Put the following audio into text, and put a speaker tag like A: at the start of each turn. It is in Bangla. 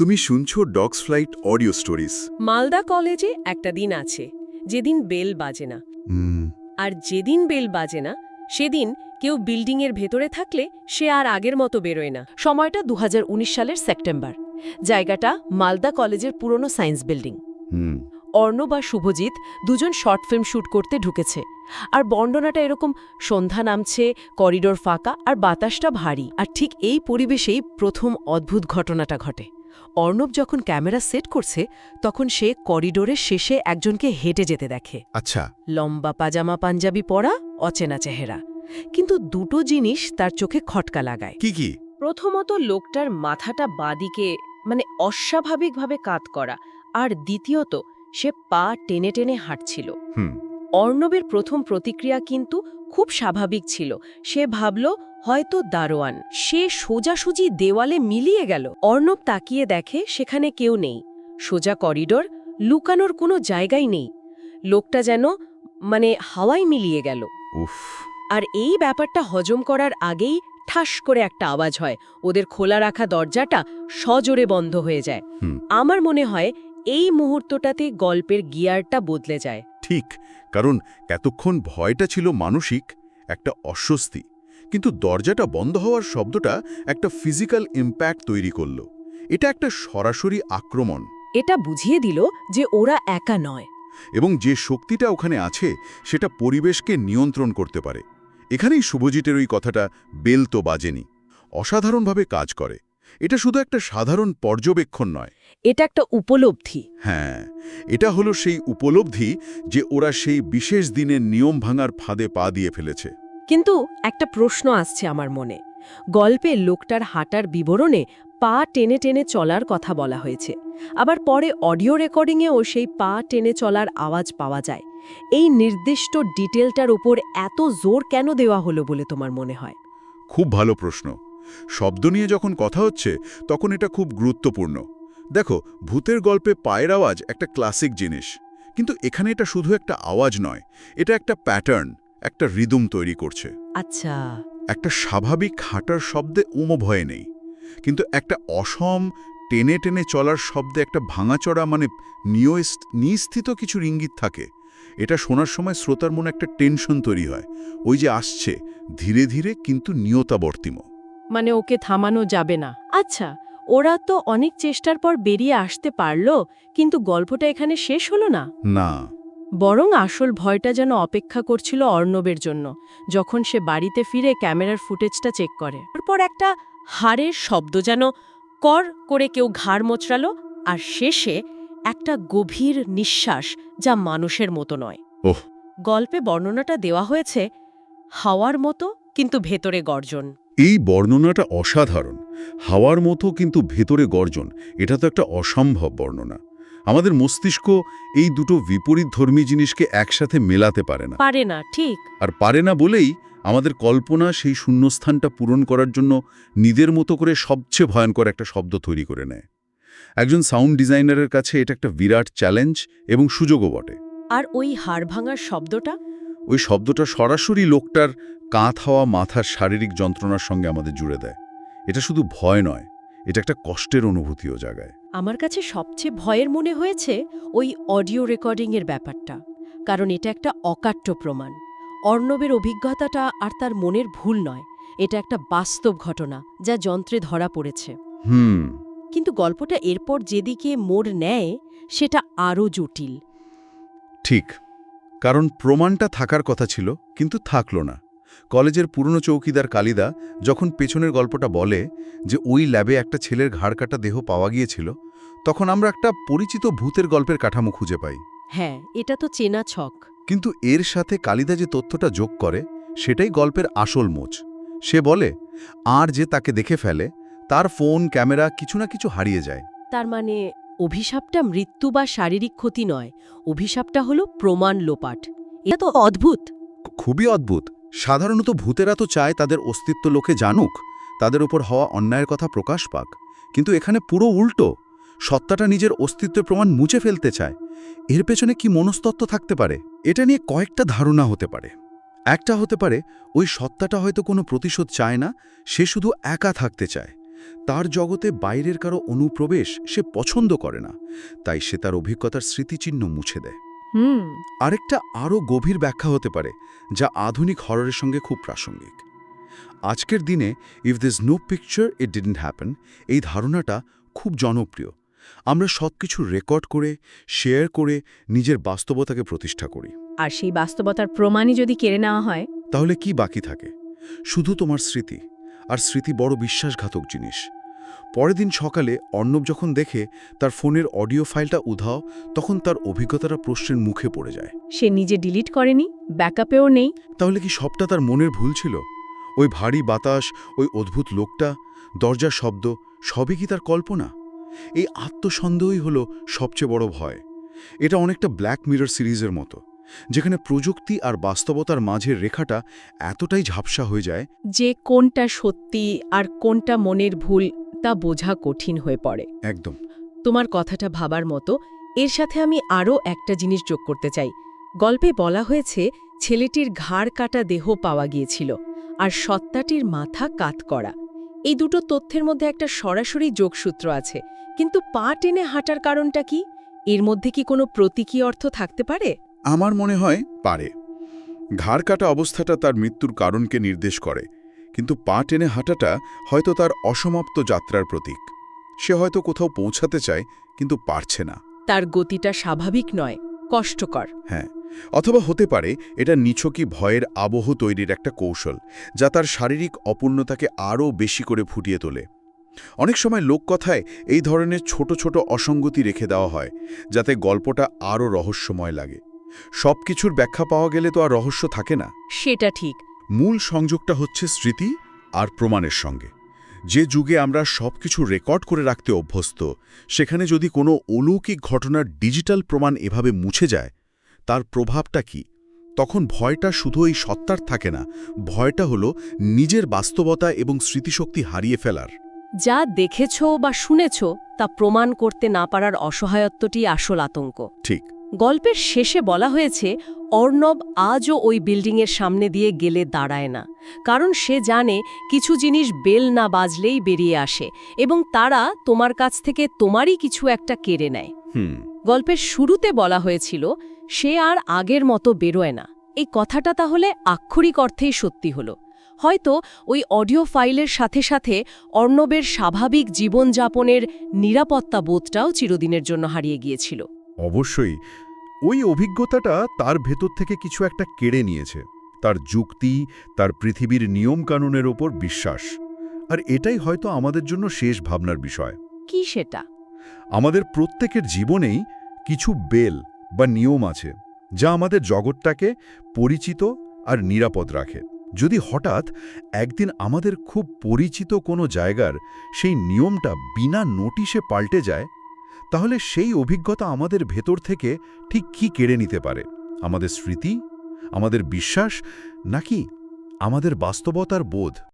A: তুমি শুনছো dogs flight audio stories.
B: Malda কলেজে একটা দিন আছে যেদিন বেল বাজে না। আর যেদিন বেল বাজে না সেদিন কেউ বিল্ডিংয়ের ভেতরে থাকলে সে আর আগের মতো বেরোয় না।
C: সময়টা 2019 সালের সেপ্টেম্বর। জায়গাটা মালদা কলেজের পুরনো সায়েন্স বিল্ডিং। অর্ণব আর শুভজিৎ দুজন শর্ট ফিল্ম শ্যুট করতে ঢুকেছে। আর বর্ণনাটা এরকম: সন্ধ্যা নামছে, করিডোর ফাঁকা আর বাতাসটা ভারী। আর ঠিক এই পরিবেশেই প্রথম অদ্ভুত ঘটনাটা ঘটে। অর্ণব যখন ক্যামেরা সেট করছে তখন সে করিডোরের শেষে একজনকে হেঁটে যেতে দেখে।
A: আচ্ছা।
C: লম্বা পাজামা পাঞ্জাবি পরা, অচেনা চেহারা। কিন্তু দুটো জিনিস তার চোখে খটকা লাগায়।
A: কি কি?
B: প্রথমত, লোকটার মাথাটা বাঁদিকে, মানে অস্বাভাবিকভাবে কাত করা। আর দ্বিতীয়ত, সে পা টেনে টেনে হাঁটছিল। অর্ণবের প্রথম প্রতিক্রিয়া কিন্তু খুব স্বাভাবিক ছিল। সে ভাবল হয়তো দারোয়ান। সে সোজাসুজি দেওয়ালে মিলিয়ে গেল। অর্ণব তাকিয়ে দেখে সেখানে কেউ নেই। সোজা করিডোর, লুকানোর কোনো জায়গাই নেই। লোকটা যেন হাওয়ায় মিলিয়ে গেল।
A: উফ।
B: আর এই ব্যাপারটা হজম করার আগেই ঠাস করে একটা আওয়াজ হয়। ওদের খোলা রাখা দরজাটা সজোরে বন্ধ হয়ে যায়। আমার মনে হয় এই মুহূর্তটাতে গল্পের গিয়ারটা বদলে যায়।
A: ঠিক, কারণ এতক্ষণ ভয়টা ছিল মানসিক, একটা অস্বস্তি, কিন্তু দরজাটা বন্ধ হওয়ার শব্দটা একটা ফিজিক্যাল ইম্প্যাক্ট তৈরি করল। এটা একটা সরাসরি আক্রমণ।
C: এটা বুঝিয়ে দিল যে ওরা একা নয়,
A: এবং যে শক্তিটা ওখানে আছে সেটা পরিবেশকে নিয়ন্ত্রণ করতে পারে। এখানেই শুভজিতের ওই কথাটা বেল তো বাজেনি অসাধারণভাবে কাজ করে। এটা শুধু একটা সাধারণ পর্যবেক্ষণ নয়,
C: এটা একটা উপলব্ধি।
A: হ্যাঁ, এটা হলো সেই উপলব্ধি যে ওরা সেই বিশেষ দিনের নিয়ম ভাঙার ফাঁদে পা দিয়ে ফেলেছে।
C: কিন্তু একটা প্রশ্ন আসছে আমার মনে। গল্পে লোকটার হাঁটার বিবরণে পা টেনে টেনে চলার কথা বলা হয়েছে, আবার পরে অডিও রেকর্ডিংয়েও সেই পা টেনে চলার আওয়াজ পাওয়া যায়। এই নির্দিষ্ট ডিটেলটার উপর এত জোর কেন দেওয়া হলো বলে তোমার মনে হয়?
A: খুব ভালো প্রশ্ন। শব্দ নিয়ে যখন কথা হচ্ছে তখন এটা খুব গুরুত্বপূর্ণ। দেখো, ভূতের গল্পে পায়ের আওয়াজ একটা ক্লাসিক জিনিস, কিন্তু এখানে এটা শুধু একটা আওয়াজ নয়, এটা একটা প্যাটার্ন, একটা রিদম তৈরি করছে।
C: আচ্ছা।
A: একটা স্বাভাবিক হাঁটার শব্দে ভয়ে নেই, কিন্তু একটা অসম টেনে টেনে চলার শব্দে একটা ভাঙাচড়া নিস্থিত কিছুর ইঙ্গিত থাকে। এটা শোনার সময় শ্রোতার মনে একটা টেনশন তৈরি হয়, ওই যে আসছে ধীরে ধীরে কিন্তু নিয়তাবর্তিম।
C: ওকে থামানো যাবে না। আচ্ছা, ওরা তো অনেক চেষ্টার পর বেরিয়ে আসতে পারল, কিন্তু গল্পটা এখানে শেষ হলো না।
A: না,
C: বরং আসল ভয়টা যেন অপেক্ষা করছিল অর্ণবের জন্য, যখন সে বাড়িতে ফিরে ক্যামেরার ফুটেজটা চেক করে। তারপর একটা হাড়ের শব্দ, যেন কর করে কেউ ঘাড় মোচড়ালো, আর শেষে একটা গভীর নিঃশ্বাস যা মানুষের মতো নয়।
A: ওহ।
C: গল্পে বর্ণনাটা দেওয়া হয়েছে হাওয়ার মতো, কিন্তু ভেতরে গর্জন।
A: এই বর্ণনাটা অসাধারণ। হাওয়ার মতো কিন্তু ভেতরে গর্জন, এটা তো একটা অসম্ভব বর্ণনা। আমাদের মস্তিষ্ক এই দুটো বিপরীতধর্মী জিনিসকে একসাথে মেলাতে পারে না।
C: পারে না, ঠিক।
A: আর পারে না বলেই আমাদের কল্পনা সেই শূন্যস্থানটা পূরণ করার জন্য নিজের মতো করে সবচেয়ে ভয়ঙ্কর একটা শব্দ তৈরি করে নেয়। একজন সাউন্ড ডিজাইনারের কাছে এটা একটা বিরাট চ্যালেঞ্জ এবং সুযোগও বটে।
C: আর ওই হাড় ভাঙার শব্দটা,
A: ওই শব্দটা সরাসরি লোকটার কাঁত হওয়া মাথার শারীরিক যন্ত্রণার সঙ্গে আমাদের জুড়ে দেয়। এটা শুধু ভয় নয়, এটা একটা কষ্টের অনুভূতিও জাগায়।
C: আমার কাছে সবচেয়ে ভয়ের মনে হয়েছে ওই অডিও রেকর্ডিংয়ের ব্যাপারটা, কারণ এটা একটা অকাট্য প্রমাণ। অর্ণবের অভিজ্ঞতাটা আর তার মনের ভুল নয়, এটা একটা বাস্তব ঘটনা যা যন্ত্রে ধরা পড়েছে। কিন্তু গল্পটা এরপর যেদিকে মোড় নেয় সেটা আরও জটিল।
A: ঠিক, কারণ প্রমাণটা থাকার কথা ছিল, কিন্তু থাকল না। কলেজের পুরনো চৌকিদার কালিদা যখন পেছনের গল্পটা বলে যে ওই ল্যাবে একটা ছেলের ঘাড় কাটা দেহ পাওয়া গিয়েছিল, তখন আমরা একটা পরিচিত ভূতের গল্পের কাঠামো খুঁজে পাই।
C: হ্যাঁ, এটা তো চেনা ছক।
A: কিন্তু এর সাথে কালিদা যে তথ্যটা যোগ করে সেটাই গল্পের আসল মোচ। সে বলে আর যে তাকে দেখে ফেলে তার ফোন, ক্যামেরা কিছু না কিছু হারিয়ে যায়।
C: তার অভিশাপটা মৃত্যু বা শারীরিক ক্ষতি নয়, অভিশাপটা হলো প্রমাণ লোপাট। এটা তো অদ্ভুত।
A: খুবই অদ্ভুত। সাধারণত ভূতেরা তো চায় তাদের অস্তিত্ব লোকে জানুক, তাদের উপর হওয়া অন্যায়ের কথা প্রকাশ পাক, কিন্তু এখানে পুরো উল্টো। সত্তাটা নিজের অস্তিত্বের প্রমাণ মুছে ফেলতে চায়। এর পেছনে কি মনস্তত্ত্ব থাকতে পারে? এটা নিয়ে কয়েকটা ধারণা হতে পারে। একটা হতে পারে ওই সত্তাটা হয়তো কোনো প্রতিশোধ চায় না, সে শুধু একা থাকতে চায়। তার জগতে বাইরের কারো অনুপ্রবেশ সে পছন্দ করে না, তাই সে তার অভিজ্ঞতার স্মৃতিচিহ্ন মুছে দেয়। আরেকটা আরও গভীর ব্যাখ্যা হতে পারে, যা আধুনিক হররের সঙ্গে খুব প্রাসঙ্গিক। আজকের দিনে if this no picture it didn't happen, এই ধারণাটা খুব জনপ্রিয়। আমরা সবকিছু রেকর্ড করে, শেয়ার করে নিজের বাস্তবতাকে প্রতিষ্ঠা করি।
C: আর সেই বাস্তবতার প্রমাণই যদি কেড়ে নেওয়া হয়,
A: তাহলে কি বাকি থাকে? শুধু তোমার স্মৃতি, আর স্মৃতি বড় বিশ্বাসঘাতক জিনিস। পরের দিন সকালে অর্ণব যখন দেখে তার ফোনের অডিও ফাইলটা উধাও, তখন তার অভিজ্ঞতাটা প্রশ্নের মুখে পড়ে যায়।
C: সে নিজে ডিলিট করেনি, ব্যাকআপেও নেই।
A: তাহলে কি সবটা তার মনের ভুল ছিল? ওই ভারী বাতাস, ওই অদ্ভুত লোকটা, দরজার শব্দ, সবই কি তার কল্পনা? এই আত্মসন্দেহই হলো সবচেয়ে বড় ভয়। এটা অনেকটা ব্ল্যাক মিরর সিরিজের মতো, যেখানে প্রযুক্তি আর বাস্তবতার মাঝের রেখাটা এতটাই ঝাপসা হয়ে যায়
C: যে কোনটা সত্যি আর কোনটা মনের ভুল তা বোঝা কঠিন হয়ে পড়ে।
A: একদম।
C: তোমার কথাটা ভাবার মতো। এর সাথে আমি আরও একটা জিনিস যোগ করতে চাই। গল্পে বলা হয়েছে ছেলেটির ঘাড় কাটা দেহ পাওয়া গিয়েছিল আর সত্তাটির মাথা কাত করা। এই দুটো তথ্যের মধ্যে একটা সরাসরি যোগসূত্র আছে, কিন্তু পা টেনে হাঁটার কারণটা কি? এর মধ্যে কি কোনো প্রতীকী অর্থ থাকতে পারে?
A: আমার মনে হয় পারে। ঘাড় কাটা অবস্থাটা তার মৃত্যুর কারণকে নির্দেশ করে, কিন্তু পা টেনে হাঁটাটা হয়তো তার অসমাপ্ত যাত্রার প্রতীক। সে হয়তো কোথাও পৌঁছাতে চায়, কিন্তু পারছে না।
C: তার গতিটা স্বাভাবিক নয়, কষ্টকর।
A: হ্যাঁ, অথবা হতে পারে এটা নিছকই ভয়ের আবহ তৈরির একটা কৌশল, যা তার শারীরিক অপূর্ণতাকে আরও বেশি করে ফুটিয়ে তোলে। অনেক সময় লোককথায় এই ধরনের ছোট ছোট অসঙ্গতি রেখে দেওয়া হয়, যাতে গল্পটা আরও রহস্যময় লাগে। সব কিছুর ব্যাখ্যা পাওয়া গেলে তো আর রহস্য থাকে না।
C: সেটা ঠিক।
A: মূল সংযোগটা হচ্ছে স্মৃতি আর প্রমাণের সঙ্গে। যে যুগে আমরা সবকিছু রেকর্ড করে রাখতে অভ্যস্ত, সেখানে যদি কোনো অলৌকিক ঘটনার ডিজিটাল প্রমাণ এভাবে মুছে যায়, তার প্রভাবটা কি? তখন ভয়টা শুধু এই সত্তার থাকে না, ভয়টা হলো নিজের বাস্তবতা এবং স্মৃতিশক্তি হারিয়ে ফেলার।
B: যা দেখেছ বা শুনেছ তা প্রমাণ করতে না পারার অসহায়ত্বটি আসল আতঙ্ক।
A: ঠিক।
B: গল্পের শেষে বলা হয়েছে অর্ণব আজও ওই বিল্ডিংয়ের সামনে দিয়ে গেলে দাঁড়ায় না, কারণ সে জানে কিছু জিনিস বেল না বাজলেই বেরিয়ে আসে এবং তারা তোমার কাছ থেকে তোমারই কিছু একটা কেড়ে নেয়। গল্পের শুরুতে বলা হয়েছিল সে আর আগের মতো বেরোয় না। এই কথাটা তাহলে আক্ষরিক অর্থেই সত্যি হলো। হয়তো ওই অডিও ফাইলের সাথে সাথে অর্ণবের স্বাভাবিক জীবনযাপনের নিরাপত্তা বোধটাও চিরদিনের জন্য হারিয়ে গিয়েছিল।
A: অবশ্যই ওই অভিজ্ঞতাটা তার ভেতর থেকে কিছু একটা কেড়ে নিয়েছে, তার যুক্তি, তার পৃথিবীর নিয়মকানুনের ওপর বিশ্বাস। আর এটাই হয়তো আমাদের জন্য শেষ ভাবনার বিষয়।
B: কি সেটা?
A: আমাদের প্রত্যেকের জীবনেই কিছু বেল বা নিয়ম আছে, যা আমাদের জগৎটাকে পরিচিত আর নিরাপদ রাখে। যদি হঠাৎ একদিন আমাদের খুব পরিচিত কোনো জায়গার সেই নিয়মটা বিনা নোটিশে পাল্টে যায়, তাহলে সেই অভিজ্ঞতা আমাদের ভেতর থেকে ঠিক কি কেড়ে নিতে পারে? আমাদের স্মৃতি, আমাদের বিশ্বাস, নাকি আমাদের বাস্তবতার বোধ?